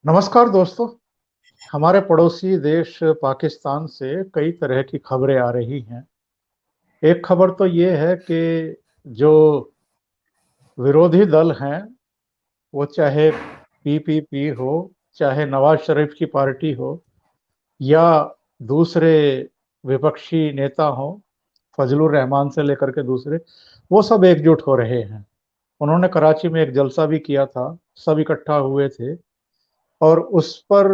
नमस्कार दोस्तों। हमारे पड़ोसी देश पाकिस्तान से कई तरह की खबरें आ रही हैं। एक खबर तो ये है कि जो विरोधी दल हैं, वो चाहे पीपीपी हो, चाहे नवाज शरीफ की पार्टी हो, या दूसरे विपक्षी नेता हो, फजलुर रहमान से लेकर के दूसरे, वो सब एकजुट हो रहे हैं। उन्होंने कराची में एक जलसा भी किया था, सब इकट्ठा हुए थे, और उस पर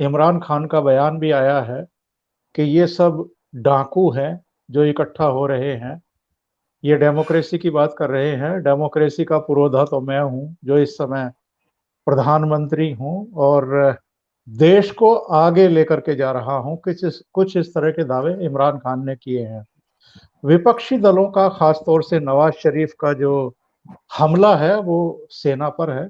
इमरान खान का बयान भी आया है कि ये सब डाकू हैं जो इकट्ठा हो रहे हैं। ये डेमोक्रेसी की बात कर रहे हैं। डेमोक्रेसी का पुरोधा तो मैं हूं, जो इस समय प्रधानमंत्री हूं और देश को आगे लेकर के जा रहा हूं। कुछ इस तरह के दावे इमरान खान ने किए हैं। विपक्षी दलों का, खासतौर से नवाज शरीफ का जो हमला है वो सेना पर है,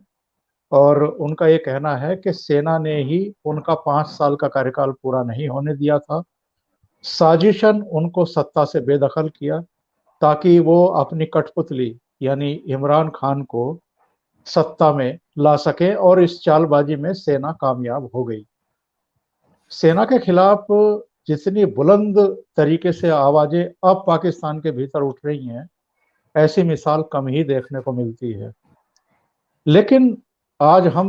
और उनका ये कहना है कि सेना ने ही उनका 5 साल का कार्यकाल पूरा नहीं होने दिया था। साजिशन उनको सत्ता से बेदखल किया ताकि वो अपनी कठपुतली यानी इमरान खान को सत्ता में ला सके, और इस चालबाजी में सेना कामयाब हो गई। सेना के खिलाफ जितनी बुलंद तरीके से आवाजें अब पाकिस्तान के भीतर उठ रही हैं, ऐसी मिसाल कम ही देखने को मिलती है। लेकिन आज हम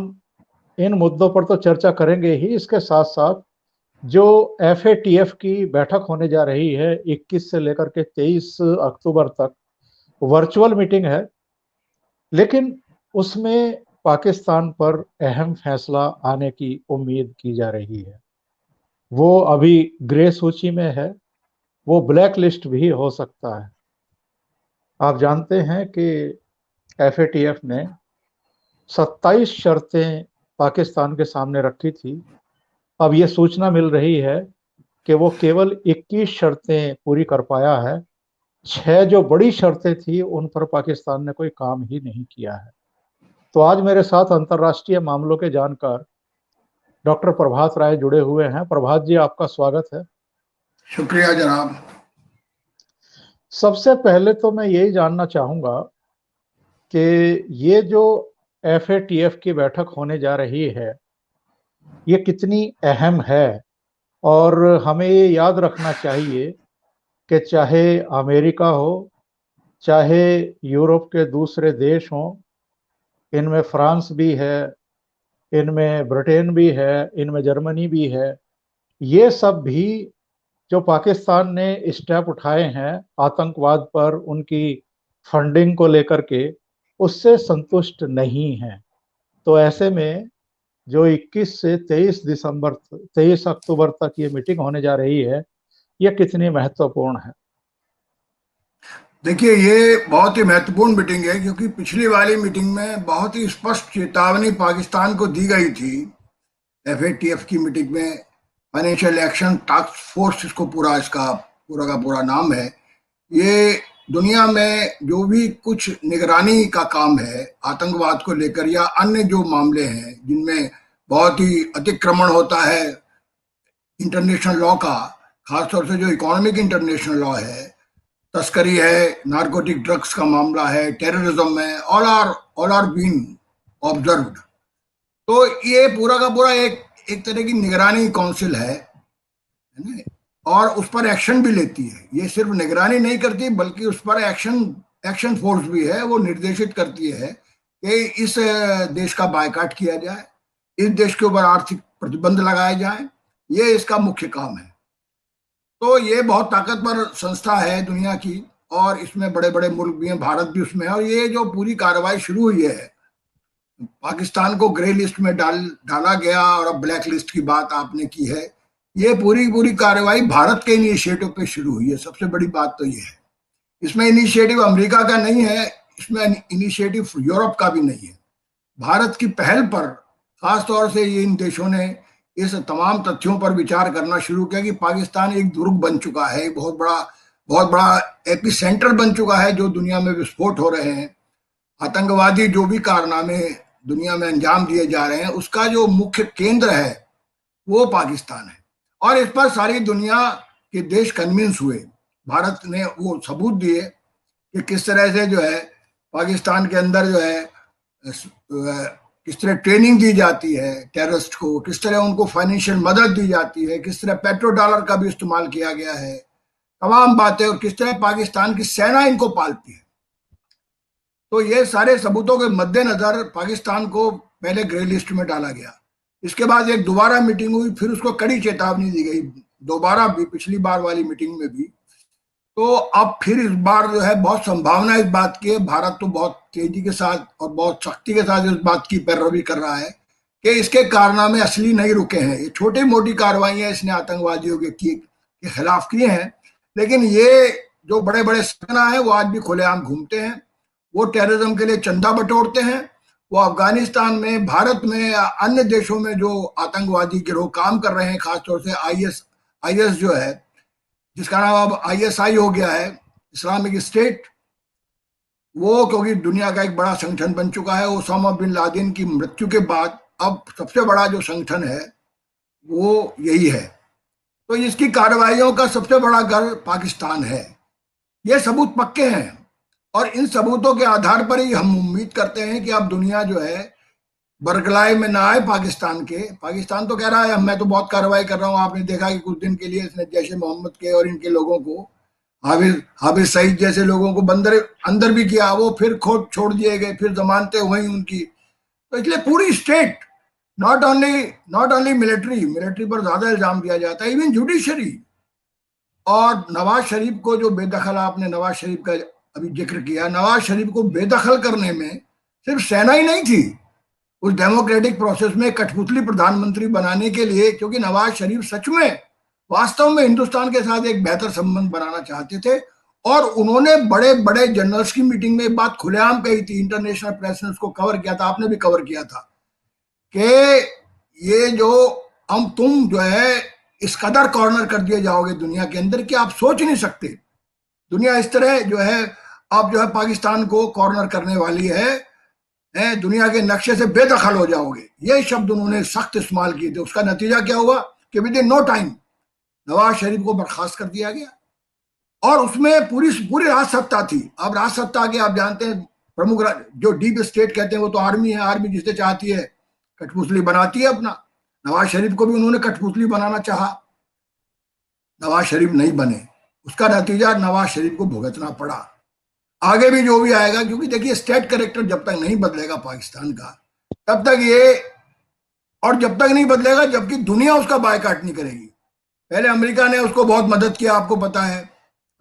इन मुद्दों पर तो चर्चा करेंगे ही, इसके साथ साथ जो एफएटीएफ की बैठक होने जा रही है 21 से लेकर के 23 अक्टूबर तक, वर्चुअल मीटिंग है, लेकिन उसमें पाकिस्तान पर अहम फैसला आने की उम्मीद की जा रही है। वो अभी ग्रे सूची में है, वो ब्लैक लिस्ट भी हो सकता है। आप जानते हैं कि एफएटीएफ ने 27 शर्तें पाकिस्तान के सामने रखी थी। अब ये सूचना मिल रही है कि वो केवल 21 शर्तें पूरी कर पाया है। 6 जो बड़ी शर्तें थी उन पर पाकिस्तान ने कोई काम ही नहीं किया है। तो आज मेरे साथ अंतर्राष्ट्रीय मामलों के जानकार डॉक्टर प्रभात राय जुड़े हुए हैं। प्रभात जी, आपका स्वागत है। शुक्रिया जनाब। सबसे पहले तो मैं यही जानना चाहूंगा कि ये जो एफएटीएफ की बैठक होने जा रही है, ये कितनी अहम है। और हमें ये याद रखना चाहिए कि चाहे अमेरिका हो, चाहे यूरोप के दूसरे देश हों, इनमें फ्रांस भी है, इनमें ब्रिटेन भी है, इनमें जर्मनी भी है, ये सब भी जो पाकिस्तान ने स्टेप उठाए हैं आतंकवाद पर उनकी फंडिंग को लेकर के, उससे संतुष्ट नहीं हैं। तो ऐसे में जो 21 से 23 अक्टूबर तक ये मीटिंग होने जा रही है, ये कितनी महत्वपूर्ण है? देखिए, ये बहुत ही महत्वपूर्ण मीटिंग है क्योंकि पिछली वाली मीटिंग में बहुत ही स्पष्ट चेतावनी पाकिस्तान को दी गई थी। एफएटीएफ की मीटिंग में फाइनेंशियल एक्शन टास्क फोर्स, इसको पूरा इसका पूरा का पूरा नाम है। ये दुनिया में जो भी कुछ निगरानी का काम है आतंकवाद को लेकर या अन्य जो मामले हैं जिनमें बहुत ही अतिक्रमण होता है इंटरनेशनल लॉ का, खासतौर से जो इकोनॉमिक इंटरनेशनल लॉ है, तस्करी है, नारकोटिक ड्रग्स का मामला है, टेररिज्म है, ऑल आर बीन ऑब्जर्व्ड। तो ये पूरा का पूरा एक एक तरह की निगरानी काउंसिल है ना? और उस पर एक्शन भी लेती है। ये सिर्फ निगरानी नहीं करती बल्कि उस पर एक्शन एक्शन फोर्स भी है। वो निर्देशित करती है कि इस देश का बायकॉट किया जाए, इस देश के ऊपर आर्थिक प्रतिबंध लगाए जाए। ये इसका मुख्य काम है। तो ये बहुत ताकतवर संस्था है दुनिया की, और इसमें बड़े बड़े मुल्क भी हैं, भारत भी उसमें है। और ये जो पूरी कार्रवाई शुरू हुई है, पाकिस्तान को ग्रे लिस्ट में डाला गया और अब ब्लैक लिस्ट की बात आपने की है, ये पूरी पूरी कार्रवाई भारत के इनिशिएटिव पे शुरू हुई है। सबसे बड़ी बात तो ये है, इसमें इनिशिएटिव अमेरिका का नहीं है, इसमें इनिशिएटिव यूरोप का भी नहीं है। भारत की पहल पर खासतौर से ये इन देशों ने इस तमाम तथ्यों पर विचार करना शुरू किया कि पाकिस्तान एक दुर्ग बन चुका है, एक बहुत बड़ा एपी सेंटर बन चुका है। जो दुनिया में विस्फोट हो रहे हैं, आतंकवादी जो भी कारनामे दुनिया में अंजाम दिए जा रहे हैं, उसका जो मुख्य केंद्र है वो पाकिस्तान है। और इस पर सारी दुनिया के देश कन्विंस हुए। भारत ने वो सबूत दिए कि किस तरह से जो है पाकिस्तान के अंदर जो है किस तरह ट्रेनिंग दी जाती है टेररिस्ट को, किस तरह उनको फाइनेंशियल मदद दी जाती है, किस तरह पेट्रो डॉलर का भी इस्तेमाल किया गया है, तमाम बातें, और किस तरह पाकिस्तान की सेना इनको पालती है। तो ये सारे सबूतों के मद्देनजर पाकिस्तान को पहले ग्रे लिस्ट में डाला गया। इसके बाद एक दोबारा मीटिंग हुई, फिर उसको कड़ी चेतावनी दी गई, दोबारा भी, पिछली बार वाली मीटिंग में भी। तो अब फिर इस बार जो है बहुत संभावना इस बात की है, भारत तो बहुत तेजी के साथ और बहुत सख्ती के साथ इस बात की पैरवी कर रहा है कि इसके कारनामे असली नहीं रुके हैं। ये छोटी मोटी कार्रवाइयां इसने आतंकवादियों के खिलाफ की हैं, लेकिन ये जो बड़े बड़े सरगना है वो आज भी खुलेआम घूमते हैं। वो टेररिज्म के लिए चंदा बटोरते हैं। वो अफगानिस्तान में, भारत में या अन्य देशों में जो आतंकवादी गिरोह काम कर रहे हैं, खासतौर से आईएस जो है, जिसका नाम अब आईएसआई हो गया है, इस्लामिक स्टेट, वो क्योंकि दुनिया का एक बड़ा संगठन बन चुका है। ओसामा बिन लादेन की मृत्यु के बाद अब सबसे बड़ा जो संगठन है वो यही है। तो इसकी कार्रवाइयों का सबसे बड़ा घर पाकिस्तान है। ये सबूत पक्के हैं और इन सबूतों के आधार पर ही हम उम्मीद करते हैं कि अब दुनिया जो है बरगलाए में ना आए पाकिस्तान के। पाकिस्तान तो कह रहा है मैं तो बहुत कार्रवाई कर रहा हूँ। आपने देखा कि कुछ दिन के लिए इसने जैश ए मोहम्मद के और इनके लोगों को, हाफिज सईद जैसे लोगों को अंदर भी किया, वो फिर खोद छोड़ दिए गए, फिर जमानतें हुई उनकी। तो इसलिए पूरी स्टेट, नॉट ओनली मिलिट्री पर ज्यादा इल्जाम दिया जाता है, इवन जुडिशरी। और नवाज शरीफ को जो बेदखल, आपने नवाज शरीफ का अभी जिक्र किया, नवाज शरीफ को बेदखल करने में सिर्फ सेना ही नहीं थी, उस डेमोक्रेटिक प्रोसेस में कठपुतली प्रधानमंत्री बनाने के लिए, क्योंकि नवाज शरीफ सच में वास्तव में हिंदुस्तान के साथ एक बेहतर संबंध बनाना चाहते थे। और उन्होंने बड़े बड़े जनरल्स की मीटिंग में बात खुलेआम कही थी, इंटरनेशनल प्रेस ने उसको कवर किया था, आपने भी कवर किया था, कि ये जो तुम जो है इस कदर कॉर्नर कर दिए जाओगे दुनिया के अंदर कि आप सोच नहीं सकते। दुनिया इस तरह जो है आप जो है पाकिस्तान को कॉर्नर करने वाली है, दुनिया के नक्शे से बेदखल हो जाओगे। ये शब्द उन्होंने सख्त इस्तेमाल किए थे। उसका नतीजा क्या हुआ कि within no time Nawaz Sharif को बर्खास्त कर दिया गया। और उसमें पूरी पूरी राजसत्ता थी। अब राजसत्ता के आप जानते हैं प्रमुख जो डीप स्टेट कहते हैं वो तो आर्मी है। आर्मी जिसे चाहती है कठपुतली बनाती है अपना। नवाज शरीफ को भी उन्होंने कठपुतली बनाना चाहा, नवाज शरीफ नहीं बने। उसका नतीजा नवाज शरीफ को भुगतना पड़ा। आगे भी जो भी आएगा, क्योंकि देखिए स्टेट कैरेक्टर जब तक नहीं बदलेगा पाकिस्तान का, तब तक ये, और जब तक नहीं बदलेगा जबकि दुनिया उसका बायकॉट नहीं करेगी। पहले अमेरिका ने उसको बहुत मदद किया, आपको पता है,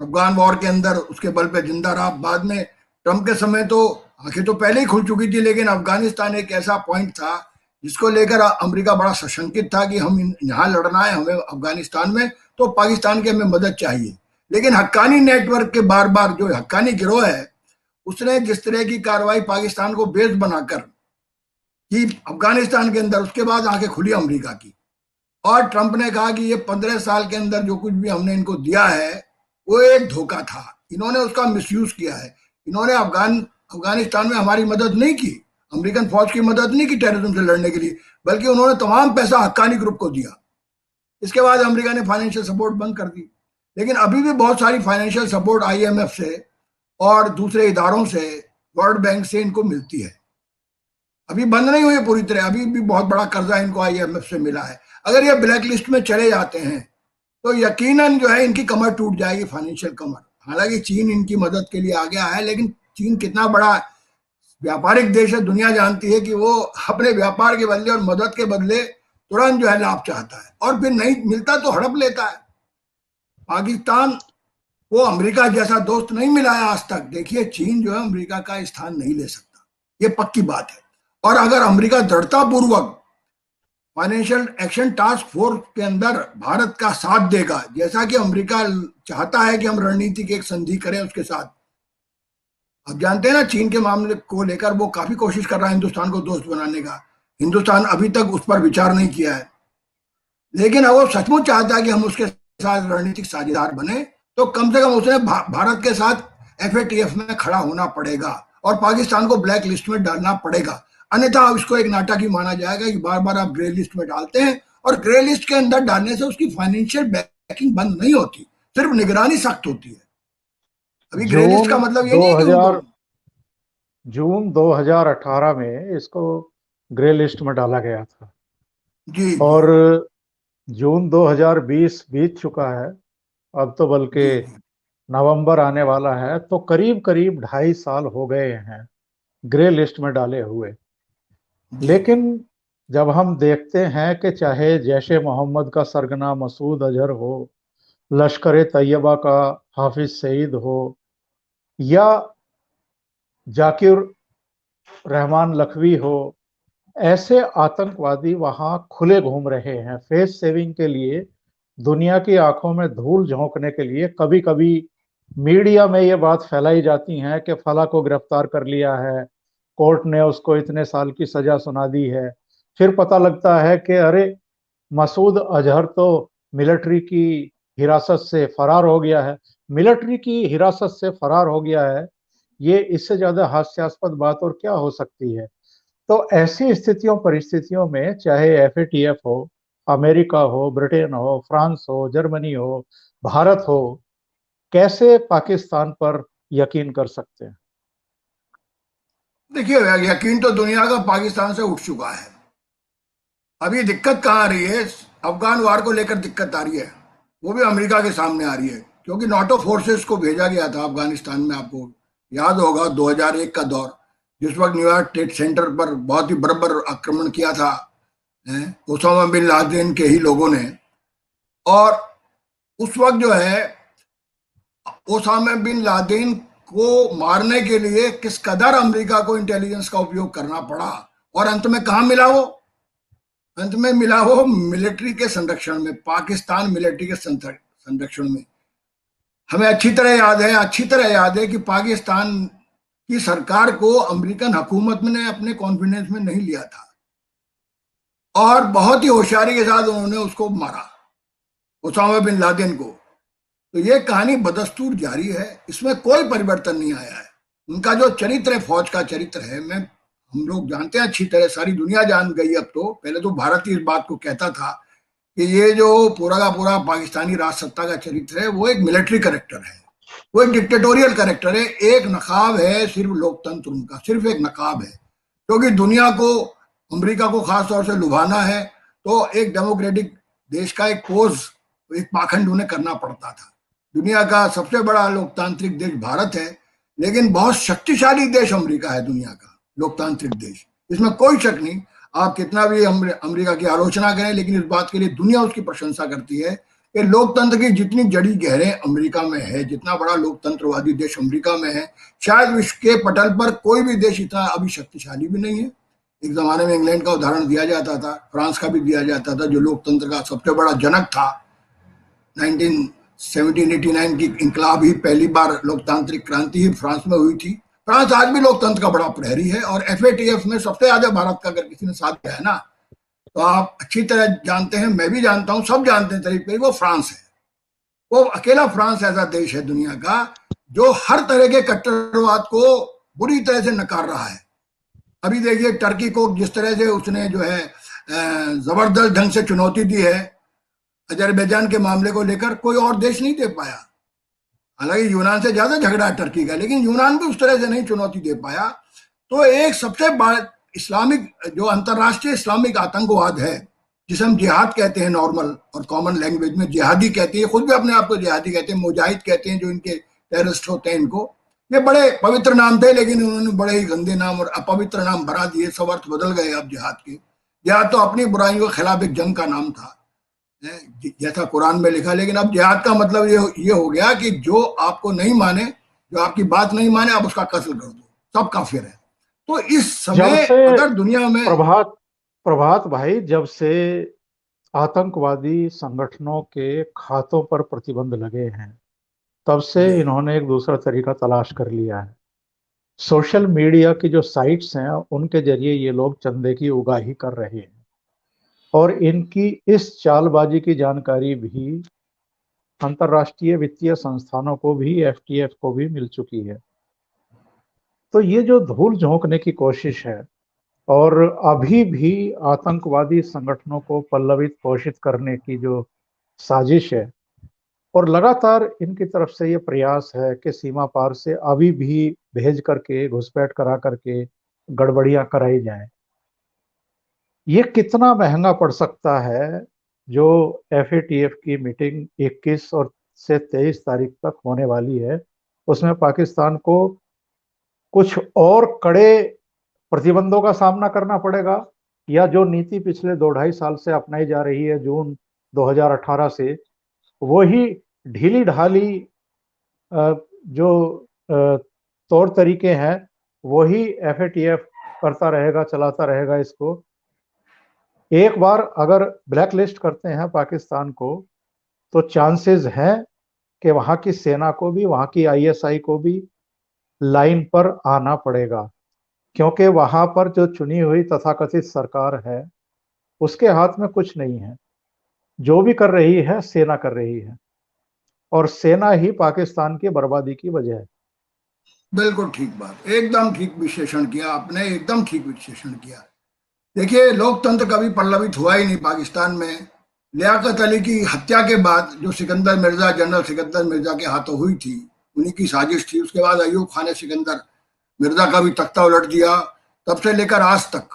अफगान वॉर के अंदर उसके बल पे जिंदा रहा। बाद में ट्रंप के समय तो आंखें तो पहले ही खुल चुकी थी, लेकिन अफगानिस्तान एक ऐसा पॉइंट था जिसको लेकर अमेरिका बड़ा सशंकित था कि हम यहाँ लड़ना है हमें अफगानिस्तान में, तो पाकिस्तान की हमें मदद चाहिए। लेकिन हक्कानी नेटवर्क के बार बार जो हक्कानी गिरोह है, उसने जिस तरह की कार्रवाई पाकिस्तान को बेस बनाकर की अफगानिस्तान के अंदर, उसके बाद आंखें खुली अमेरिका की। और ट्रंप ने कहा कि ये 15 साल के अंदर जो कुछ भी हमने इनको दिया है वो एक धोखा था, इन्होंने उसका मिसयूज किया है। इन्होंने अफगानिस्तान में हमारी मदद नहीं की, अमेरिकन फौज की मदद नहीं की टेररिज्म से लड़ने के लिए, बल्कि उन्होंने तमाम पैसा हक्कानी ग्रुप को दिया। इसके बाद अमेरिका ने फाइनेंशियल सपोर्ट बंद कर दी। लेकिन अभी भी बहुत सारी फाइनेंशियल सपोर्ट आईएमएफ से और दूसरे इदारों से, वर्ल्ड बैंक से इनको मिलती है। अभी बंद नहीं हुई पूरी तरह, अभी भी बहुत बड़ा कर्जा इनको आईएमएफ से मिला है। अगर ये ब्लैक लिस्ट में चले जाते हैं तो यकीनन जो है इनकी कमर टूट जाएगी, फाइनेंशियल कमर। हालांकि चीन इनकी मदद के लिए आ गया है, लेकिन चीन कितना बड़ा व्यापारिक देश है, दुनिया जानती है कि वो अपने व्यापार के बदले और मदद के बदले तुरंत जो है लाभ चाहता है, और फिर नहीं मिलता तो हड़प लेता है। पाकिस्तान को अमेरिका जैसा दोस्त नहीं मिला है आज तक। देखिए चीन जो है अमेरिका का स्थान नहीं ले सकता, ये पक्की बात है। और अगर अमेरिका दृढ़तापूर्वक फाइनेंशियल एक्शन टास्क फोर्स के अंदर भारत का साथ देगा, जैसा कि अमेरिका चाहता है कि हम रणनीतिक एक संधि करें उसके साथ। आप जानते हैं ना, चीन के मामले को लेकर वो काफी कोशिश कर रहा है हिंदुस्तान को दोस्त बनाने का। हिंदुस्तान अभी तक उस पर विचार नहीं किया है, लेकिन अगर वो सचमुच चाहता है कि हम उसके साथ रणनीतिक साझेदार बने, तो कम से कम उसे भारत के साथ एफएटीएफ में खड़ा होना पड़ेगा और पाकिस्तान को ब्लैक लिस्ट में डालना पड़ेगा। अन्यथा इसको एक नाटक ही माना जाएगा कि बार बार आप ग्रे लिस्ट में डालते हैं, और ग्रे लिस्ट के अंदर डालने से उसकी फाइनेंशियल बैकिंग बंद नहीं होती, सिर्फ निगरानी सख्त होती है। अभी ग्रे लिस्ट का मतलब ये नहीं है कि उनको जून 2018 में इसको ग्रे लिस्ट में डाला गया था। जी जी और जून 2020 बीत चुका है, अब तो बल्कि जी जी नवंबर आने वाला है, तो करीब करीब 2.5 साल हो गए हैं ग्रे लिस्ट में डाले हुए। जी लेकिन जब हम देखते हैं कि चाहे जैश ए मोहम्मद का सरगना मसूद अजहर हो, लश्कर ए तैयबा का हाफिज सईद हो, या जाकिर रहमान लखवी हो, ऐसे आतंकवादी वहां खुले घूम रहे हैं फेस सेविंग के लिए, दुनिया की आंखों में धूल झोंकने के लिए। कभी कभी मीडिया में ये बात फैलाई जाती है कि फला को गिरफ्तार कर लिया है, कोर्ट ने उसको इतने साल की सजा सुना दी है। फिर पता लगता है कि अरे, मसूद अजहर तो मिलिट्री की हिरासत से फरार हो गया है। मिलिट्री की हिरासत से फरार हो गया है, ये इससे ज्यादा हास्यास्पद बात और क्या हो सकती है। तो ऐसी स्थितियों परिस्थितियों में चाहे एफएटीएफ हो, अमेरिका हो, ब्रिटेन हो, फ्रांस हो, जर्मनी हो, भारत हो, कैसे पाकिस्तान पर यकीन कर सकते हैं। देखिए, यकीन तो दुनिया का पाकिस्तान से उठ चुका है। अभी दिक्कत कहाँ आ रही है? अफगान वार को लेकर दिक्कत आ रही है, वो भी अमेरिका के सामने आ रही है, क्योंकि नाटो फोर्सेस को भेजा गया था अफगानिस्तान में। आपको याद होगा 2001 का दौर, जिस वक्त न्यूयॉर्क ट्रेड सेंटर पर बहुत ही बर्बर आक्रमण किया था ओसामा बिन लादेन के ही लोगों ने। और उस वक्त जो है, ओसामा बिन लादेन को मारने के लिए किस कदर अमेरिका को इंटेलिजेंस का उपयोग करना पड़ा, और अंत में कहाँ मिला वो? अंत में मिला वो मिलिट्री के संरक्षण में, पाकिस्तान मिलिट्री के संरक्षण में। हमें अच्छी तरह याद है कि पाकिस्तान की सरकार को अमेरिकन हुकूमत ने अपने कॉन्फिडेंस में नहीं लिया था, और बहुत ही होशियारी के साथ उन्होंने उसको मारा, ओसामा बिन लादेन को। तो ये कहानी बदस्तूर जारी है, इसमें कोई परिवर्तन नहीं आया है। उनका जो चरित्र है, फौज का चरित्र है, मैं हम लोग जानते हैं अच्छी तरह, सारी दुनिया जान गई अब तो। पहले तो भारत ही इस बात को कहता था कि ये जो पूरा का पूरा पाकिस्तानी राज सत्ता का चरित्र है, वो एक मिलिट्री करेक्टर है, वो एक डिक्टेटोरियल करेक्टर है, एक नकाब है सिर्फ लोकतंत्र उनका, सिर्फ एक नकाब है। क्योंकि दुनिया को, अमेरिका को खास तौर से लुभाना है, तो एक डेमोक्रेटिक देश का एक पोज, एक पाखंड उन्हें करना पड़ता था। दुनिया का सबसे बड़ा लोकतांत्रिक देश भारत है, लेकिन बहुत शक्तिशाली देश अमेरिका है, दुनिया का लोकतांत्रिक देश, इसमें कोई शक नहीं। आप कितना भी अमेरिका की आलोचना करें, लेकिन इस बात के लिए दुनिया उसकी प्रशंसा करती है कि लोकतंत्र की जितनी जड़ी गहरे अमेरिका में है, जितना बड़ा लोकतंत्रवादी देश अमेरिका में है, शायद विश्व के पटल पर कोई भी देश इतना अभी शक्तिशाली भी नहीं है। एक जमाने में इंग्लैंड का उदाहरण दिया जाता था, फ्रांस का भी दिया जाता था, जो लोकतंत्र का सबसे बड़ा जनक था। 1917-89 की इंकलाब ही पहली बार लोकतांत्रिक क्रांति ही फ्रांस में हुई थी। फ्रांस आज भी लोकतंत्र का बड़ा प्रहरी है, और एफएटीएफ में सबसे ज्यादा भारत का अगर किसी ने साथ दिया है ना, तो आप अच्छी तरह जानते हैं, मैं भी जानता हूं, सब जानते हैं करीब करीब, वो फ्रांस है। वो अकेला फ्रांस ऐसा देश है दुनिया का जो हर तरह के कट्टरवाद को बुरी तरह से नकार रहा है। अभी देखिए टर्की को जिस तरह से उसने जो है जबरदस्त ढंग से चुनौती दी है अजरबैजान के मामले को लेकर, कोई और देश नहीं दे पाया। हालांकि यूनान से ज्यादा झगड़ा है टर्की का, लेकिन यूनान भी उस तरह से नहीं चुनौती दे पाया। तो एक सबसे बड़ा इस्लामिक, जो अंतरराष्ट्रीय इस्लामिक आतंकवाद है, जिसे हम जिहाद कहते हैं, नॉर्मल और कॉमन लैंग्वेज में जिहादी कहते हैं, खुद भी अपने आप को जिहादी कहते हैं, मुजाहिद कहते हैं जो इनके टेररिस्ट होते हैं इनको। ये बड़े पवित्र नाम थे, लेकिन उन्होंने बड़े ही गंदे नाम और अपवित्र नाम बना दिए, सब अर्थ बदल गए अब जिहाद के। जिहाद तो अपनी बुराइयों के खिलाफ एक जंग का नाम था, जैसा कुरान में लिखा। लेकिन अब जिहाद का मतलब ये हो गया कि जो आपको नहीं माने, जो आपकी बात नहीं माने, आप उसका कत्ल कर दो, सब काफिर है। तो इस जब समय से अगर दुनिया में, प्रभात प्रभात भाई, जब से आतंकवादी संगठनों के खातों पर प्रतिबंध लगे हैं, तब से जी इन्होंने एक दूसरा तरीका तलाश कर लिया है। सोशल मीडिया की जो साइट्स हैं, उनके जरिए ये लोग चंदे की उगाही कर रहे हैं, और इनकी इस चालबाजी की जानकारी भी अंतर्राष्ट्रीय वित्तीय संस्थानों को भी, एफटीएफ को भी मिल चुकी है। तो ये जो धूल झोंकने की कोशिश है, और अभी भी आतंकवादी संगठनों को पल्लवित पोषित करने की जो साजिश है, और लगातार इनकी तरफ से ये प्रयास है कि सीमा पार से अभी भी भेज करके, घुसपैठ करा करके गड़बड़ियां कराई जाएं। ये कितना महंगा पड़ सकता है? जो एफएटीएफ की मीटिंग 21 और से 23 तारीख तक होने वाली है, उसमें पाकिस्तान को कुछ और कड़े प्रतिबंधों का सामना करना पड़ेगा, या जो नीति पिछले 2 ढाई साल से अपनाई जा रही है जून 2018 से, वही ढीली ढाली जो तौर तरीके हैं, वही एफएटीएफ करता रहेगा, चलाता रहेगा इसको? एक बार अगर ब्लैक लिस्ट करते हैं पाकिस्तान को, तो चांसेस हैं कि वहां की सेना को भी, वहां की आईएसआई को भी लाइन पर आना पड़ेगा, क्योंकि वहां पर जो चुनी हुई तथाकथित सरकार है, उसके हाथ में कुछ नहीं है। जो भी कर रही है सेना कर रही है, और सेना ही पाकिस्तान की बर्बादी की वजह है। बिल्कुल ठीक बात, एकदम ठीक विश्लेषण किया आपने, एकदम ठीक विश्लेषण किया। देखिए, लोकतंत्र कभी पल्लवित हुआ ही नहीं पाकिस्तान में। लियाकत अली की हत्या के बाद जो सिकंदर मिर्जा, जनरल सिकंदर मिर्जा के हाथों हुई थी, उन्हीं की साजिश थी। उसके बाद अयूब खान ने सिकंदर मिर्जा का भी तख्ता उलट दिया। तब से लेकर आज तक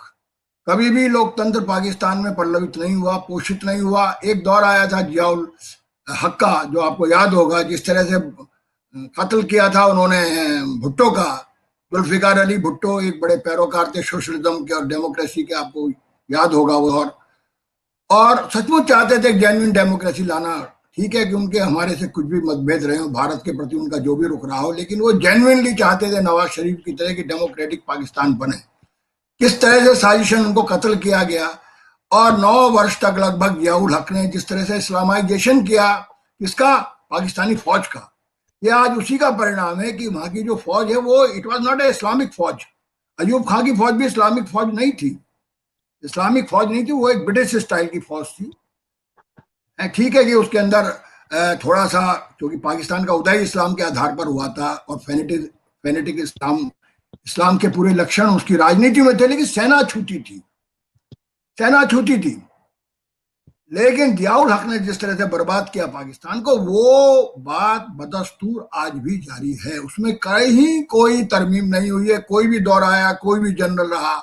कभी भी लोकतंत्र पाकिस्तान में पल्लवित नहीं हुआ, पोषित नहीं हुआ। एक दौर आया था जियाउल हक का, जो आपको याद होगा, जिस तरह से कत्ल किया था उन्होंने भुट्टो का। जुल्फिकार अली भुट्टो एक बड़े पैरोकार थे सोशलिज्म के और डेमोक्रेसी के, आपको याद होगा वो। और सचमुच चाहते थे जेन्युइन डेमोक्रेसी लाना। ठीक है कि उनके हमारे से कुछ भी मतभेद रहे हो, भारत के प्रति उनका जो भी रुख रहा हो, लेकिन वो जेन्युइनली चाहते थे नवाज शरीफ की तरह कि डेमोक्रेटिक पाकिस्तान बने। किस तरह से साजिशन उनको कत्ल किया गया, और 9 वर्ष तक लगभग जियाउल हक ने जिस तरह से इस्लामाइजेशन किया किसका, पाकिस्तानी फौज का, ये आज उसी का परिणाम है कि वहां की जो फौज है वो it was not a Islamic फौज। अयूब खान की फौज भी इस्लामिक फौज नहीं थी, इस्लामिक फौज नहीं थी, वो एक ब्रिटिश स्टाइल की फौज थी। ठीक है कि उसके अंदर थोड़ा सा, क्योंकि पाकिस्तान का उदय इस्लाम के आधार पर हुआ था और फेनेटिक फेनेटिक इस्लाम, इस्लाम के पूरे लक्षण उसकी राजनीति में थे, लेकिन सेना छूटी थी, सेना छूटी थी। लेकिन जियाउल हक ने जिस तरह से बर्बाद किया पाकिस्तान को, वो बात बदस्तूर आज भी जारी है। उसमें कहीं कोई तरमीम नहीं हुई है। कोई भी दौर आया, कोई भी जनरल रहा,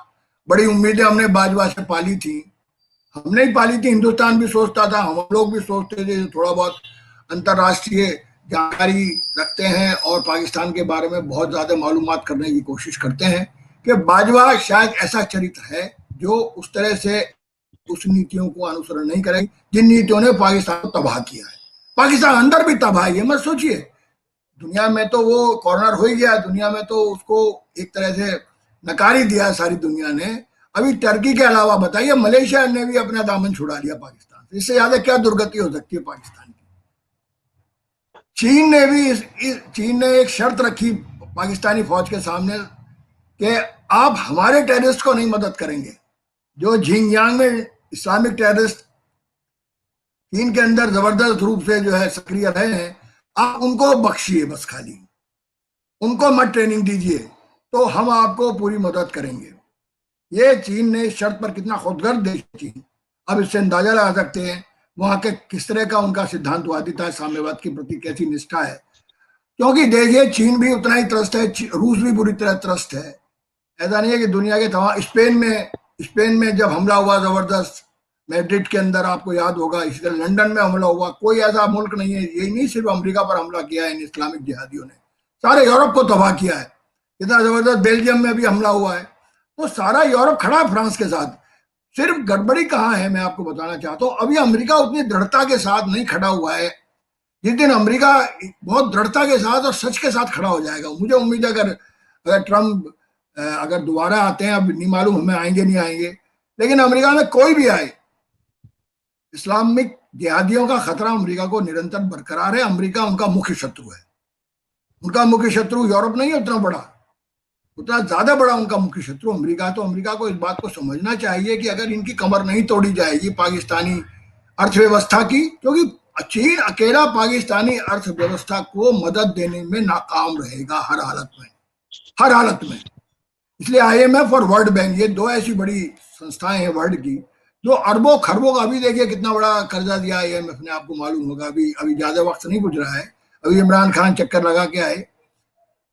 बड़ी उम्मीदें हमने बाजवा से पाली थी। हमने ही पाली थी, हिंदुस्तान भी सोचता था, हम लोग भी सोचते थे, थोड़ा बहुत अंतर्राष्ट्रीय जानकारी रखते हैं और पाकिस्तान के बारे में बहुत ज्यादा मालूमात करने की कोशिश करते हैं, कि बाजवा शायद ऐसा चरित्र है जो उस तरह से उस नीतियों को अनुसरण नहीं करेगी जिन नीतियों ने पाकिस्तान को तबाह किया है। पाकिस्तान अंदर भी तबाह है, मत सोचिए। दुनिया में तो वो कॉर्नर हो ही गया, दुनिया में तो उसको एक तरह से नकार ही दिया सारी दुनिया ने। अभी टर्की के अलावा बताइए, मलेशिया ने भी अपना दामन छुड़ा लिया पाकिस्तान से। इससे ज्यादा क्या दुर्गति हो सकती है पाकिस्तान की। चीन ने भी चीन ने एक शर्त रखी पाकिस्तानी फौज के सामने कि आप हमारे टेररिस्ट को नहीं मदद करेंगे। जो झिंगयांग में इस्लामिक टेररिस्ट चीन के अंदर जबरदस्त रूप से जो है सक्रिय रहे हैं, आप उनको बख्शिए, बस खाली उनको मत ट्रेनिंग दीजिए, तो हम आपको पूरी मदद करेंगे। ये चीन ने इस शर्त पर, कितना खुदगर्द देश चीन, अब इससे अंदाजा लगा सकते हैं वहां के किस तरह का उनका सिद्धांतवादिता है, साम्यवाद के प्रति कैसी निष्ठा है। क्योंकि देखिए, चीन भी उतना ही त्रस्त है, रूस भी बुरी तरह त्रस्त है। ऐसा नहीं है कि दुनिया के तमाम, स्पेन में जब हमला हुआ जबरदस्त मैड्रिड के अंदर, आपको याद होगा, इसी तरह लंदन में हमला हुआ। कोई ऐसा मुल्क नहीं है, यही नहीं सिर्फ अमेरिका पर हमला किया है इन इस्लामिक जिहादियों ने, सारे यूरोप को तबाह किया है। इतना जबरदस्त बेल्जियम में भी हमला हुआ है। तो सारा यूरोप खड़ा है फ्रांस के साथ। सिर्फ गड़बड़ी कहाँ है, मैं आपको बताना चाहता हूँ, अभी अमेरिका उतनी दृढ़ता के साथ नहीं खड़ा हुआ है। जिस दिन अमेरिका बहुत दृढ़ता के साथ और सच के साथ खड़ा हो जाएगा, मुझे उम्मीद है अगर ट्रम्प अगर दोबारा आते हैं, अब नहीं मालूम हमें आएंगे नहीं आएंगे, लेकिन अमेरिका में कोई भी आए, इस्लामिक जिहादियों का खतरा अमेरिका को निरंतर बरकरार है। अमेरिका उनका मुख्य शत्रु है। उनका मुख्य शत्रु यूरोप नहीं है उतना बड़ा, उतना ज्यादा बड़ा उनका मुख्य शत्रु अमेरिका। तो अमेरिका को इस बात को समझना चाहिए कि अगर इनकी कमर नहीं तोड़ी जाएगी पाकिस्तानी अर्थव्यवस्था की, क्योंकि चीन अकेला पाकिस्तानी अर्थव्यवस्था को मदद देने में नाकाम रहेगा हर हालत में, हर हालत में। इसलिए आईएमएफ और वर्ल्ड बैंक, ये दो ऐसी बड़ी संस्थाएं हैं वर्ल्ड की, जो अरबों खरबों का, अभी देखिए कितना बड़ा कर्जा दिया आईएमएफ ने, आपको मालूम होगा। अभी अभी ज्यादा वक्त नहीं गुजरा है, अभी इमरान खान चक्कर लगा के आए,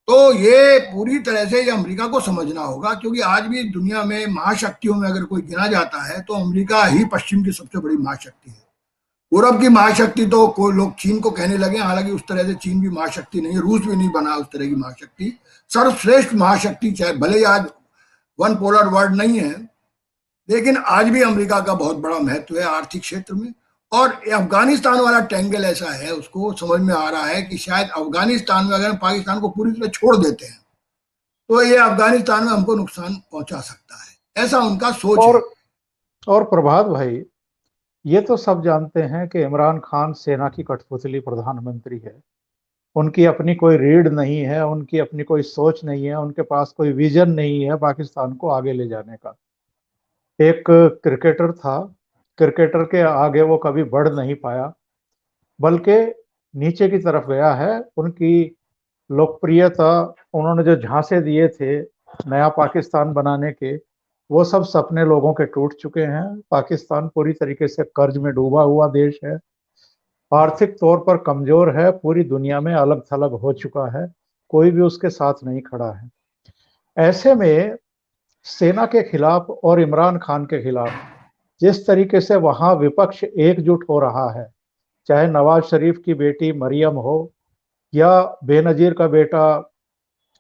तो ये पूरी तरह से ये अमेरिका को समझना होगा, क्योंकि आज भी दुनिया में महाशक्तियों में अगर कोई गिना जाता है तो अमेरिका ही पश्चिम की सबसे बड़ी महाशक्ति है। पूरब की महाशक्ति तो कोई लोग चीन को कहने लगे, हालांकि उस तरह से चीन भी महाशक्ति नहीं है, रूस भी नहीं बना उस तरह की महाशक्ति। सर्वश्रेष्ठ महाशक्ति, चाहे भले ही आज वन पोलर वर्ल्ड नहीं है, लेकिन आज भी अमेरिका का बहुत बड़ा महत्व है आर्थिक क्षेत्र में। और अफगानिस्तान वाला टेंगल ऐसा है, उसको समझ में आ रहा है कि शायद अफगानिस्तान में अगर पाकिस्तान को पूरी तरह छोड़ देते हैं तो ये अफगानिस्तान में हमको नुकसान पहुंचा सकता है, ऐसा उनका सोच और है। और प्रभात भाई, ये तो सब जानते हैं कि इमरान खान सेना की कठपुतली प्रधानमंत्री है। उनकी अपनी कोई रीढ़ नहीं है, उनकी अपनी कोई सोच नहीं है, उनके पास कोई विजन नहीं है पाकिस्तान को आगे ले जाने का। एक क्रिकेटर था, क्रिकेटर के आगे वो कभी बढ़ नहीं पाया, बल्कि नीचे की तरफ गया है। उनकी लोकप्रियता, उन्होंने जो झांसे दिए थे नया पाकिस्तान बनाने के, वो सब सपने लोगों के टूट चुके हैं। पाकिस्तान पूरी तरीके से कर्ज में डूबा हुआ देश है, आर्थिक तौर पर कमजोर है, पूरी दुनिया में अलग थलग हो चुका है, कोई भी उसके साथ नहीं खड़ा है। ऐसे में सेना के खिलाफ और इमरान खान के खिलाफ जिस तरीके से वहां विपक्ष एकजुट हो रहा है, चाहे नवाज शरीफ की बेटी मरियम हो, या बेनजीर का बेटा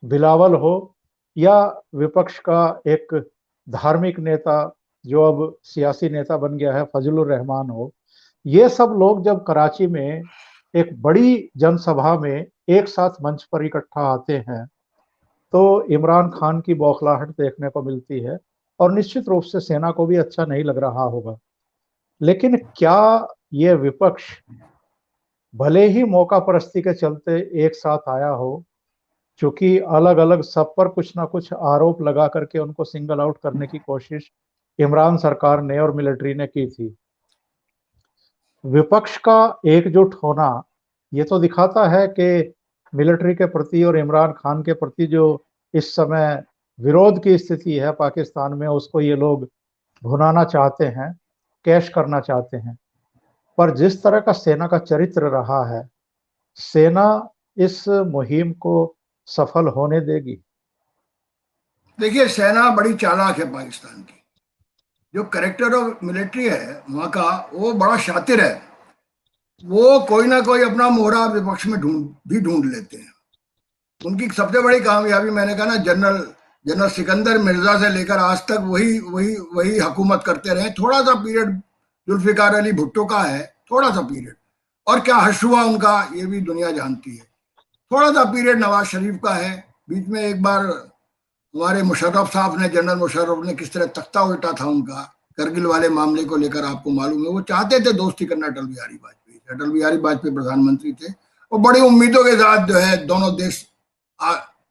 बिलावल हो, या विपक्ष का एक धार्मिक नेता जो अब सियासी नेता बन गया है फजलुर रहमान हो, ये सब लोग जब कराची में एक बड़ी जनसभा में एक साथ मंच पर इकट्ठा आते हैं तो इमरान खान की बौखलाहट देखने को मिलती है, और निश्चित रूप से सेना को भी अच्छा नहीं लग रहा होगा। लेकिन क्या ये विपक्ष भले ही मौका परस्ती के चलते एक साथ आया हो, चूंकि अलग अलग सब पर कुछ ना कुछ आरोप लगा करके उनको सिंगल आउट करने की कोशिश इमरान सरकार ने और मिलिट्री ने की थी, विपक्ष का एकजुट होना ये तो दिखाता है कि मिलिट्री के प्रति और इमरान खान के प्रति जो इस समय विरोध की स्थिति है पाकिस्तान में, उसको ये लोग भुनाना चाहते हैं, कैश करना चाहते हैं। पर जिस तरह का सेना का चरित्र रहा है, सेना इस मुहिम को सफल होने देगी? देखिए, सेना बड़ी चालाक है पाकिस्तान की। जो करेक्टर ऑफ मिलिट्री है वहां का, वो बड़ा शातिर है। वो कोई ना कोई अपना मोहरा विपक्ष में ढूंढ लेते हैं। उनकी सबसे बड़ी कामयाबी, मैंने कहा ना, जनरल जनरल सिकंदर मिर्जा से लेकर आज तक वही वही वही हुकूमत करते रहे। थोड़ा सा पीरियड जुल्फिकार अली भुट्टो का है, थोड़ा सा पीरियड, और क्या हश्र हुआ उनका ये भी दुनिया जानती है। थोड़ा सा पीरियड नवाज शरीफ का है। बीच में एक बार हमारे मुशर्रफ साहब ने, जनरल मुशर्रफ ने किस तरह तख्ता उल्टा था उनका करगिल वाले मामले को लेकर, आपको मालूम है। वो चाहते थे दोस्ती करना अटल बिहारी वाजपेयी। अटल बिहारी वाजपेयी प्रधानमंत्री थे और बड़ी उम्मीदों के साथ जो है दोनों देश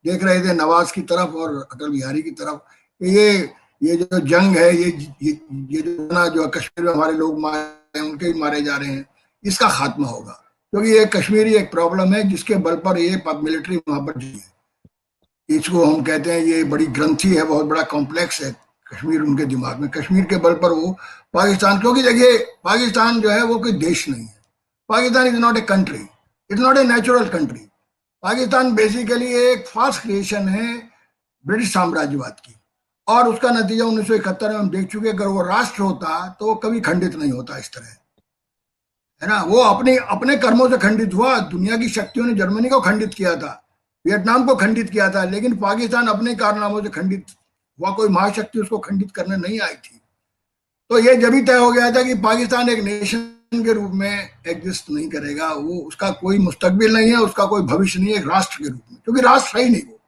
देख रहे थे, नवाज की तरफ और अटल बिहारी की तरफ। ये जो जंग है, ये जो कश्मीर में हमारे लोग मारे हैं, उनके भी मारे जा रहे हैं, इसका खात्मा होगा। क्योंकि ये कश्मीरी एक प्रॉब्लम है जिसके बल पर ये मिलिट्री वहां पर जी है। इसको हम कहते हैं ये बड़ी ग्रंथि है, बहुत बड़ा कॉम्प्लेक्स है कश्मीर उनके दिमाग में। कश्मीर के बल पर वो पाकिस्तान, क्योंकि देखिए पाकिस्तान जो है वो कोई देश नहीं है। Pakistan is not a country, it's not a natural country. Pakistan basically एक फास्ट क्रिएशन है ब्रिटिश साम्राज्यवाद की, और उसका नतीजा 1971 में हम देख चुके। अगर वो राष्ट्र होता तो कभी खंडित नहीं होता इस तरह, है ना। वो अपने अपने कर्मों से खंडित हुआ। दुनिया की शक्तियों ने जर्मनी को खंडित किया था, वियतनाम को खंडित किया था, लेकिन पाकिस्तान अपने कारनामों से खंडित हुआ। कोई महाशक्ति उसको खंडित करने नहीं आई थी। तो ये जब ही तय हो गया था कि पाकिस्तान एक नेशन के रूप में एग्जिस्ट नहीं करेगा, वो उसका कोई मुस्तकबिल नहीं है, उसका कोई भविष्य नहीं है एक राष्ट्र के रूप में, क्योंकि राष्ट्र है ही नहीं। वो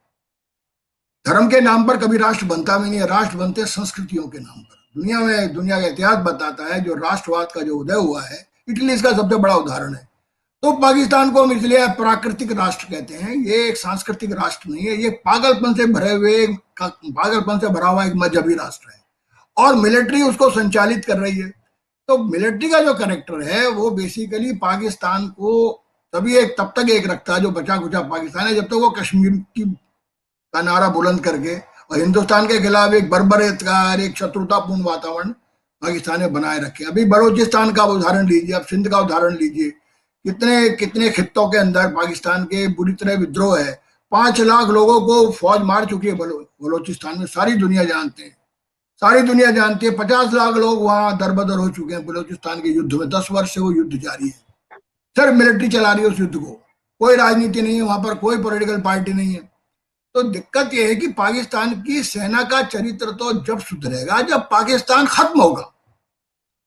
धर्म के नाम पर कभी राष्ट्र बनता भी नहीं है, राष्ट्र बनते हैं संस्कृतियों के नाम पर। दुनिया में, दुनिया का इतिहास बताता है, जो राष्ट्रवाद का जो उदय हुआ है, इटली इसका सबसे बड़ा उदाहरण है। तो पाकिस्तान को हम इसलिए प्राकृतिक राष्ट्र कहते हैं। ये एक सांस्कृतिक राष्ट्र नहीं है, ये पागलपन से भरा हुआ एक मजहबी राष्ट्र है, और मिलिट्री उसको संचालित कर रही है। तो मिलिट्री का जो करेक्टर है वो बेसिकली पाकिस्तान को तब तक एक रखता है, जो बचा खुचा पाकिस्तान है, जब तक वो कश्मीर का नारा बुलंद करके और हिंदुस्तान के खिलाफ एक बर्बरकार, एक शत्रुतापूर्ण वातावरण पाकिस्तान ने बनाए रखे। अभी बलोचिस्तान का उदाहरण लीजिए, अब सिंध का उदाहरण लीजिए, कितने कितने खित्तों के अंदर पाकिस्तान के बुरी तरह विद्रोह है। 5 लाख लोगों को फौज मार चुकी है बलोचिस्तान में, सारी दुनिया जानते हैं, सारी दुनिया जानती है। 50 लाख लोग वहां दरबदर हो चुके हैं बलोचिस्तान के युद्ध में। 10 वर्ष से वो युद्ध जारी है, सिर्फ मिलिट्री चला रही है उस युद्ध को, कोई राजनीति नहीं है वहां पर, कोई पॉलिटिकल पार्टी नहीं है। तो दिक्कत यह है कि पाकिस्तान की सेना का चरित्र तो जब सुधरेगा जब पाकिस्तान खत्म होगा,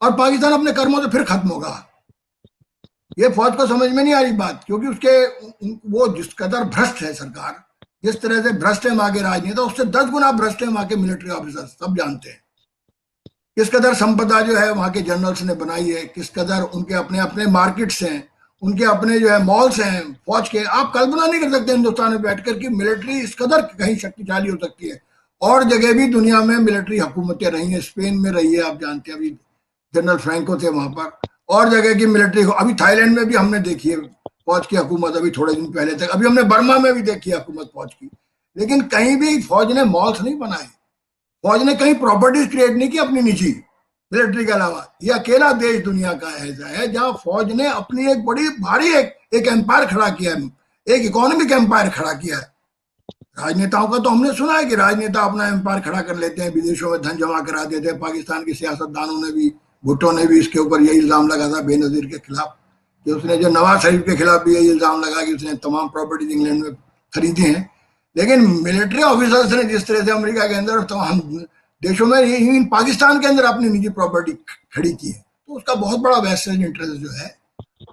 और पाकिस्तान अपने कर्मों से फिर खत्म होगा। ये फौज को समझ में नहीं आ रही बात, क्योंकि उसके वो जिस कदर भ्रष्ट है सरकार, जिस तरह से भ्रष्ट है वहां के राजनेता, उससे 10 गुना भ्रष्ट है वहां के मिलिट्री ऑफिसर, सब जानते हैं। किस कदर संपदा जो है वहां के जनरल्स ने बनाई है, किस कदर उनके अपने अपने मार्केट्स हैं, उनके अपने जो है मॉल्स हैं फौज के। आप कल्पना नहीं कर सकते हिंदुस्तान में बैठकर कि मिलिट्री इस कदर कहीं शक्तिशाली हो सकती है। और जगह भी दुनिया में मिलिट्री हुकूमतें रही हैं, स्पेन में रही है, आप जानते हैं, अभी जनरल फ्रैंको थे वहां पर, और जगह की मिलिट्री, अभी थाईलैंड में भी हमने देखी है फौज की हुकूमत, अभी थोड़े दिन पहले तक, अभी हमने बर्मा में भी देखी है हुकूमत फौज की। लेकिन कहीं भी फौज ने मॉल्स नहीं बनाए, फौज ने कहीं प्रॉपर्टीज क्रिएट नहीं की अपनी निजी, मिलिट्री के अलावा। ये अकेला देश दुनिया का ऐसा है जहां फौज ने अपनी एक बड़ी भारी एक एम्पायर खड़ा किया है, एक इकोनॉमिक एम्पायर खड़ा किया है। राजनेताओं का तो हमने सुना है कि राजनेता अपना एम्पायर खड़ा कर लेते हैं, विदेशों में धन जमा करा देते हैं। पाकिस्तान के सियासतदानों ने भी, भुट्टो ने भी इसके ऊपर यही इल्जाम लगा था बेनजीर के खिलाफ, कि उसने जो नवाज शरीफ के खिलाफ भी यही इल्जाम लगा कि उसने तमाम प्रॉपर्टीज इंग्लैंड में खरीदी हैं। लेकिन मिलिट्री ऑफिसर्स ने जिस तरह से अमेरिका के अंदर तमाम देशों में, इन पाकिस्तान के अंदर अपनी निजी प्रॉपर्टी खड़ी की है, तो उसका बहुत बड़ा वेस्टेड इंटरेस्ट जो है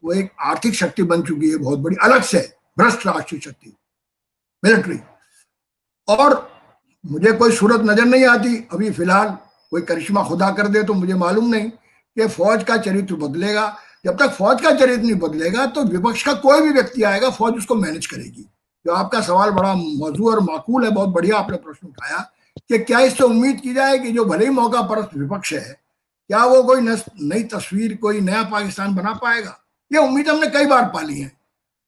वो एक आर्थिक शक्ति बन चुकी है बहुत बड़ी, अलग से भ्रष्ट राष्ट्रीय शक्ति मिलिट्री। और मुझे कोई सूरत नजर नहीं आती अभी फिलहाल, कोई करिश्मा खुदा कर दे तो मुझे मालूम नहीं कि फौज का चरित्र बदलेगा। जब तक फौज का चरित्र नहीं बदलेगा तो विपक्ष का कोई भी व्यक्ति आएगा, फौज उसको मैनेज करेगी। जो आपका सवाल बड़ा मौजू और माकूल है, बहुत बढ़िया आपने प्रश्न उठाया कि क्या इससे उम्मीद की जाए कि जो भले ही मौका परस्त विपक्ष है, क्या वो कोई नई तस्वीर, कोई नया पाकिस्तान बना पाएगा? ये उम्मीद हमने कई बार पाली है।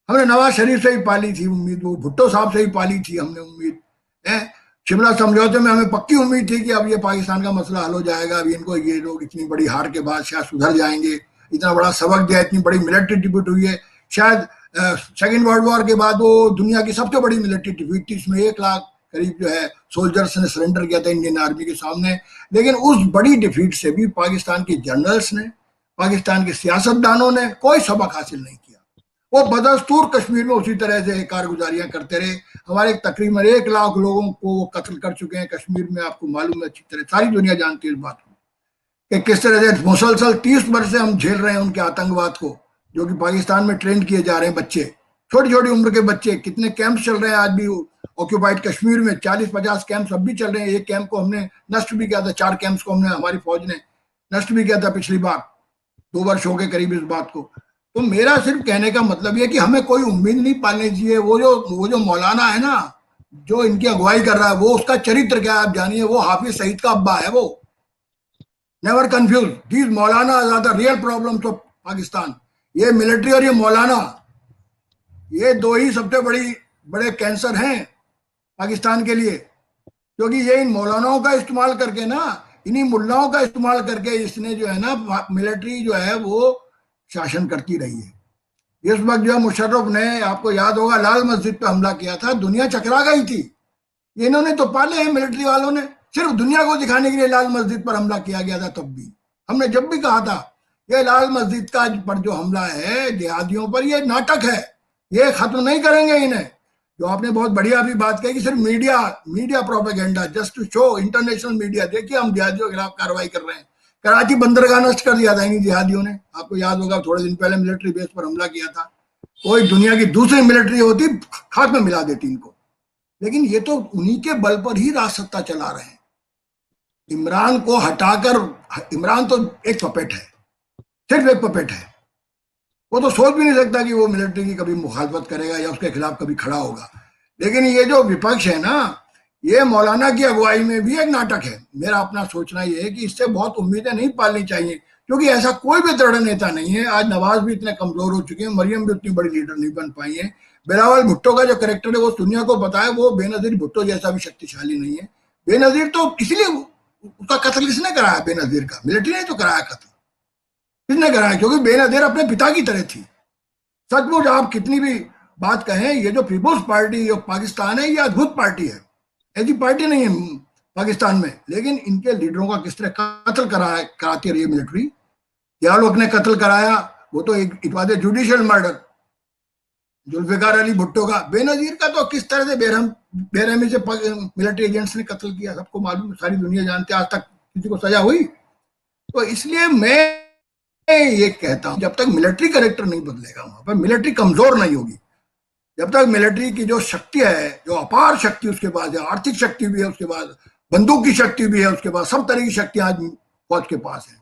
हमने नवाज शरीफ से ही पाली थी उम्मीद, वो भुट्टो साहब से ही पाली थी हमने उम्मीद है। शिमला समझौते में हमें पक्की उम्मीद थी कि अब ये पाकिस्तान का मसला हल हो जाएगा, अब इनको ये लोग इतनी बड़ी हार के बाद शायद सुधर जाएंगे, इतना बड़ा सबक दिया, इतनी बड़ी मिलिट्री डिब्यूट हुई है। शायद सेकेंड वर्ल्ड वॉर के बाद वो दुनिया की सबसे बड़ी मिलिट्री डिब्यूट थी, इसमें 1 लाख करीब जो है सोल्जर्स ने सरेंडर किया था इंडियन आर्मी के सामने। लेकिन उस बड़ी डिफीट से भी पाकिस्तान के जनरल्स ने, पाकिस्तान के सियासतदानों ने कोई सबक हासिल नहीं किया। वो बदस्तूर कश्मीर में उसी तरह से कारगुजारियां करते रहे। हमारे तकरीबन 1 लाख लोगों को वो कत्ल कर चुके हैं कश्मीर में, आपको मालूम है अच्छी तरह, सारी दुनिया जानती है इस बात को कि किस तरह से मुसलसल 30 वर्ष से हम झेल रहे हैं उनके आतंकवाद को, जो कि पाकिस्तान में ट्रेंड किए जा रहे हैं बच्चे, छोटी छोटी उम्र के बच्चे। कितने कैंप चल रहे हैं आज भी ऑक्यूपाइड कश्मीर में, 40-50 कैंप अब भी चल रहे हैं। एक कैंप को हमने नष्ट भी किया था, 4 कैंप्स को हमने, हमारी फौज ने नष्ट भी किया था पिछली बार, 2 वर्ष हो गए करीब इस बात को। तो मेरा सिर्फ कहने का मतलब यह कि हमें कोई उम्मीद नहीं पालनी चाहिए। वो जो मौलाना है ना, जो इनकी अगुवाई कर रहा है, वो उसका चरित्र क्या है आप जानिए, वो हाफिज सईद का अब्बा है। वो नेवर कंफ्यूज दीज मौलाना ज्यादा रियल प्रॉब्लम्स ऑफ पाकिस्तान। ये मिलिट्री और ये मौलाना, ये 2 ही सबसे बड़े कैंसर हैं पाकिस्तान के लिए, क्योंकि ये इन मौलानाओं का इस्तेमाल करके ना, इन्हीं मुल्लाओं का इस्तेमाल करके इसने जो है ना मिलिट्री जो है वो शासन करती रही है। इस वक्त जो है मुशर्रफ ने, आपको याद होगा, लाल मस्जिद पे हमला किया था, दुनिया चकरा गई थी। इन्होंने तो पाले हैं मिलिट्री वालों ने, सिर्फ दुनिया को दिखाने के लिए लाल मस्जिद पर हमला किया गया था। तब भी हमने जब भी कहा था ये लाल मस्जिद का पर जो हमला है जिहादियों पर, ये नाटक है, ये खत्म नहीं करेंगे इन्हें। जो आपने बहुत बढ़िया अभी बात कही कि सिर्फ media propaganda, just to show international media, देखिए हम जिहादियों के खिलाफ कार्रवाई कर रहे हैं। कराची बंदरगाह नष्ट कर दिया था इन जिहादियों ने, आपको याद होगा, थोड़े दिन पहले मिलिट्री बेस पर हमला किया था। कोई दुनिया की दूसरी मिलिट्री होती खाक में मिला देती इनको। लेकिन ये तो उन्हीं के बल पर ही राज सत्ता चला रहे हैं। इमरान को हटाकर, इमरान तो एक पपेट है, सिर्फ एक पपेट है। वो तो सोच भी नहीं सकता कि वो मिलिट्री की कभी मुखालफत करेगा या उसके खिलाफ कभी खड़ा होगा। लेकिन ये जो विपक्ष है ना, ये मौलाना की अगुवाई में भी एक नाटक है। मेरा अपना सोचना ये है कि इससे बहुत उम्मीदें नहीं पालनी चाहिए, क्योंकि ऐसा कोई भी दृढ़ नेता नहीं है। आज नवाज भी इतने कमजोर हो चुके हैं, मरियम भी उतनी बड़ी लीडर नहीं बन पाई है। बिलावल भुट्टो का जो करेक्टर है वो दुनिया को पता है, वो बेनजीर भुट्टो जैसा भी शक्तिशाली नहीं है। बेनजीर तो इसलिए, उसका कत्ल किसने कराया? बेनजीर का मिलिट्री ने तो कराया कत्ल। किसने कराया? क्योंकि बेनजीर अपने पिता की तरह थी। सचमुच आप कितनी भी बात कहें, ये जो पीपुल्स पार्टी ऑफ पाकिस्तान है, ये अद्भुत पार्टी है, ऐसी पार्टी नहीं है पाकिस्तान में। लेकिन इनके लीडरों का किस तरह कत्ल कराती रही है मिलिट्री। क्या लोग ने कत्ल कराया, वो तो एक it was a judicial murder. Zulfikar Ali Bhutto का, बेनजीर का तो किस तरह से बेरहमी से मिलिट्री एजेंट्स ने कत्ल किया, सबको मालूम, सारी दुनिया जानती है, आज तक किसी को सजा हुई। तो इसलिए मैं ये कहता हूं, जब तक मिलिट्री कैरेक्टर नहीं बदलेगा, वहां पर मिलिट्री कमजोर नहीं होगी, जब तक मिलिट्री की जो शक्ति है, जो अपार शक्ति उसके पास है, आर्थिक शक्ति भी है उसके पास, बंदूक की शक्ति भी है उसके पास, सब तरह की शक्ति आज फौज के पास है।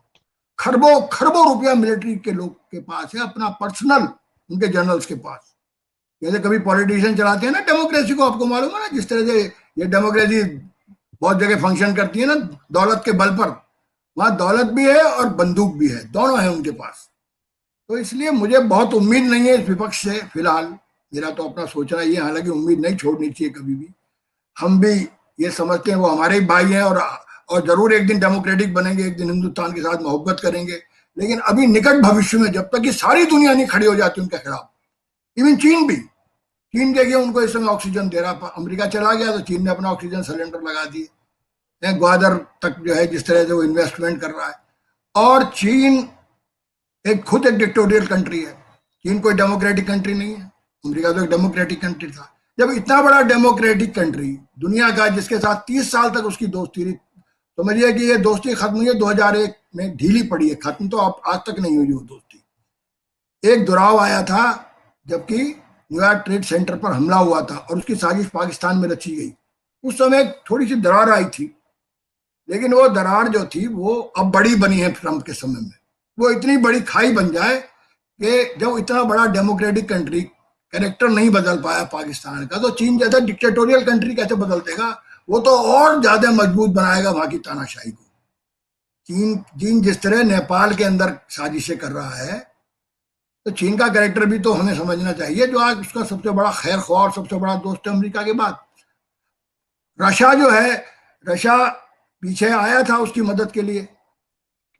खरबों खरबों रुपया मिलिट्री के लोग के पास है, अपना पर्सनल, उनके जनरल्स के पास। जैसे कभी पॉलिटिशियन चलाते हैं ना डेमोक्रेसी को, आपको मालूम है ना, जिस तरह से ये डेमोक्रेसी बहुत जगह फंक्शन करती है ना दौलत के बल पर, वहां दौलत भी है और बंदूक भी है, दोनों है उनके पास। तो इसलिए मुझे बहुत उम्मीद नहीं है इस विपक्ष से फिलहाल। मेरा तो अपना सोचना ये, हालांकि उम्मीद नहीं छोड़नी चाहिए कभी भी। हम भी ये समझते हैं वो हमारे ही भाई हैं, और जरूर एक दिन डेमोक्रेटिक बनेंगे, एक दिन हिंदुस्तान के साथ मोहब्बत करेंगे। लेकिन अभी निकट भविष्य में, जब तक ये सारी दुनिया नहीं खड़ी हो जाती उनके खिलाफ, इवन चीन भी, चीन देखिए उनको इस समय ऑक्सीजन दे रहा, अमेरिका चला गया तो चीन ने अपना ऑक्सीजन सिलेंडर लगा दिए, ग्वादर तक जो है जिस तरह से वो इन्वेस्टमेंट कर रहा है। और चीन खुद एक डिक्टेटोरियल कंट्री है, चीन कोई डेमोक्रेटिक कंट्री नहीं है। अमेरिका तो एक डेमोक्रेटिक कंट्री था। जब इतना बड़ा डेमोक्रेटिक कंट्री दुनिया का, जिसके साथ 30 साल तक उसकी दोस्ती रही, समझिए कि ये दोस्ती खत्म हुई है 2001 में, ढीली पड़ी है, खत्म तो आज तक नहीं हुई वो दोस्ती। एक दुराव आया था जबकि न्यूयॉर्क ट्रेड सेंटर पर हमला हुआ था और उसकी साजिश पाकिस्तान में रची गई। उस समय थोड़ी सी दरार आई थी, लेकिन वो दरार जो थी वो अब बड़ी बनी है ट्रंप के समय में। वो इतनी बड़ी खाई बन जाए कि जब इतना बड़ा डेमोक्रेटिक कंट्री कैरेक्टर नहीं बदल पाया पाकिस्तान का, तो चीन जैसा डिक्टेटोरियल कंट्री कैसे बदल देगा। वो तो और ज्यादा मजबूत बनाएगा वहां की तानाशाही को। चीन जिस तरह नेपाल के अंदर साजिशें कर रहा है, तो चीन का कैरेक्टर भी तो हमें समझना चाहिए, जो आज उसका सबसे बड़ा खैर ख्वाह और सबसे बड़ा दोस्त है अमेरिका के बाद। रशिया जो है, रशिया पीछे आया था उसकी मदद के लिए।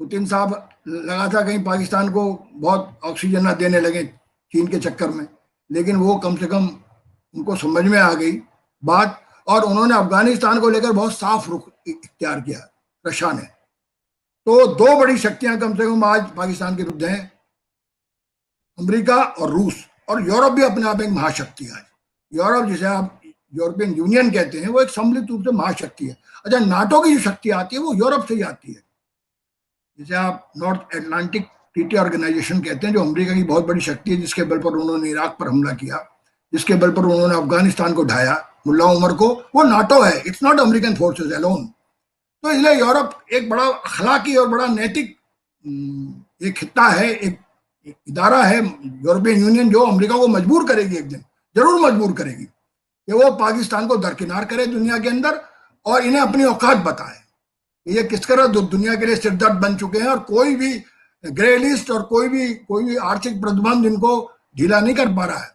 पुतिन साहब लगा था कहीं पाकिस्तान को बहुत ऑक्सीजन ना देने लगे चीन के चक्कर में, लेकिन वो कम से कम उनको समझ में आ गई बात, और उन्होंने अफगानिस्तान को लेकर बहुत साफ रुख इख्तियार किया रशिया ने। तो दो बड़ी शक्तियां कम से कम आज पाकिस्तान के विरुद्ध हैं, अमेरिका और रूस। और यूरोप भी अपने आप एक महाशक्ति है आज। यूरोप, जिसे आप यूरोपियन यूनियन कहते हैं, वो एक सम्मिलित रूप से महाशक्ति है। अच्छा, नाटो की जो शक्ति आती है वो यूरोप से ही आती है, जिसे आप नॉर्थ अटलांटिक ट्रीटी ऑर्गेनाइजेशन कहते हैं, जो अमेरिका की बहुत बड़ी शक्ति है, जिसके बल पर उन्होंने इराक पर हमला किया, जिसके बल पर उन्होंने अफगानिस्तान को ढाया, मुल्ला उमर को। वो नाटो है, it's not American forces alone. तो इसलिए यूरोप एक बड़ा अखलाकी और बड़ा नैतिक एक हिस्सा है, एक इदारा है यूरोपियन यूनियन, जो अमेरिका को मजबूर करेगी, एक दिन जरूर मजबूर करेगी कि वो पाकिस्तान को दरकिनार करे दुनिया के अंदर, और इन्हें अपनी औकात बताए ये किस तरह दुनिया के लिए सिरदर्द बन चुके हैं, और कोई भी ग्रे लिस्ट और कोई भी आर्थिक प्रतिबंध इनको ढीला नहीं कर पा रहा है।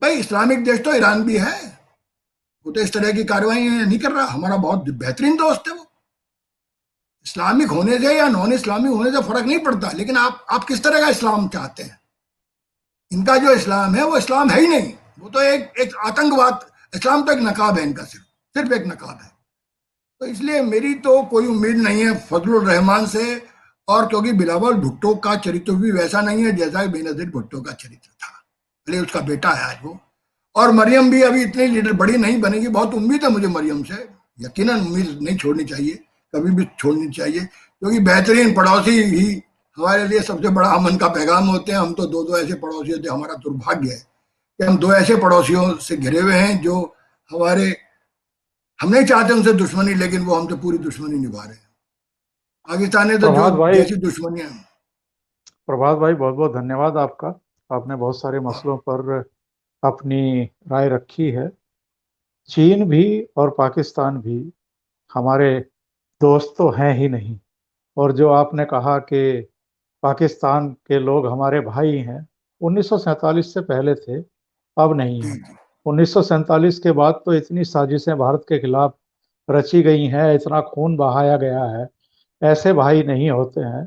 भाई, इस्लामिक देश तो ईरान भी है, वो तो इस तरह की कार्रवाई नहीं कर रहा, हमारा बहुत बेहतरीन दोस्त है वो। इस्लामिक होने से या नॉन इस्लामिक होने से फर्क नहीं पड़ता, लेकिन आप किस तरह का इस्लाम चाहते हैं। इनका जो इस्लाम है वो इस्लाम है ही नहीं, वो तो एक आतंकवाद। इस्लाम तो एक नकाब है इनका, सिर्फ एक नकाब है। तो इसलिए मेरी तो कोई उम्मीद नहीं है फजलुर रहमान से, और क्योंकि बिलावल भुट्टो का चरित्र भी वैसा नहीं है जैसा बेनजीर भुट्टो का चरित्र था, भले उसका बेटा है आज वो। और मरियम भी अभी इतनी लीडर बड़ी नहीं बनेगी, बहुत उम्मीद है मुझे मरियम से, यकीनन उम्मीद नहीं छोड़नी चाहिए, कभी भी छोड़नी चाहिए, क्योंकि बेहतरीन पड़ोसी ही हमारे लिए सबसे बड़ा अमन का पैगाम होते हैं। हम तो दो ऐसे पड़ोसी होते हैं, हमारा दुर्भाग्य है कि हम दो ऐसे पड़ोसियों से घिरे हुए हैं जो हम नहीं चाहते उनसे दुश्मनी, लेकिन वो हमसे पूरी दुश्मनी निभा रहे हैं। पाकिस्तान ने तो जो जैसी दुश्मनियां। प्रभात भाई, बहुत बहुत धन्यवाद आपका। आपने बहुत सारे मसलों पर अपनी राय रखी है। चीन भी और पाकिस्तान भी हमारे दोस्त तो हैं ही नहीं, और जो आपने कहा कि पाकिस्तान के लोग हमारे भाई हैं, 1947 से पहले थे, अब नहीं है। 1947 के बाद तो इतनी साजिशें भारत के खिलाफ रची गई हैं, इतना खून बहाया गया है, ऐसे भाई नहीं होते हैं।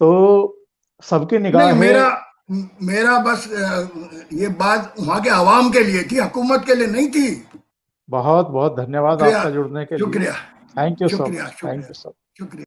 तो सबकी निगाह नहीं, है। मेरा बस ये बात वहां के आवाम के लिए थी, हुकूमत के लिए नहीं थी। बहुत बहुत धन्यवाद शुक्रिया, आपका जुड़ने के लिए। शुक्रिया, थैंक यू सो शुक्रिया, मच, थैंक शुक्रिया, यू सो मच। शुक्रिया।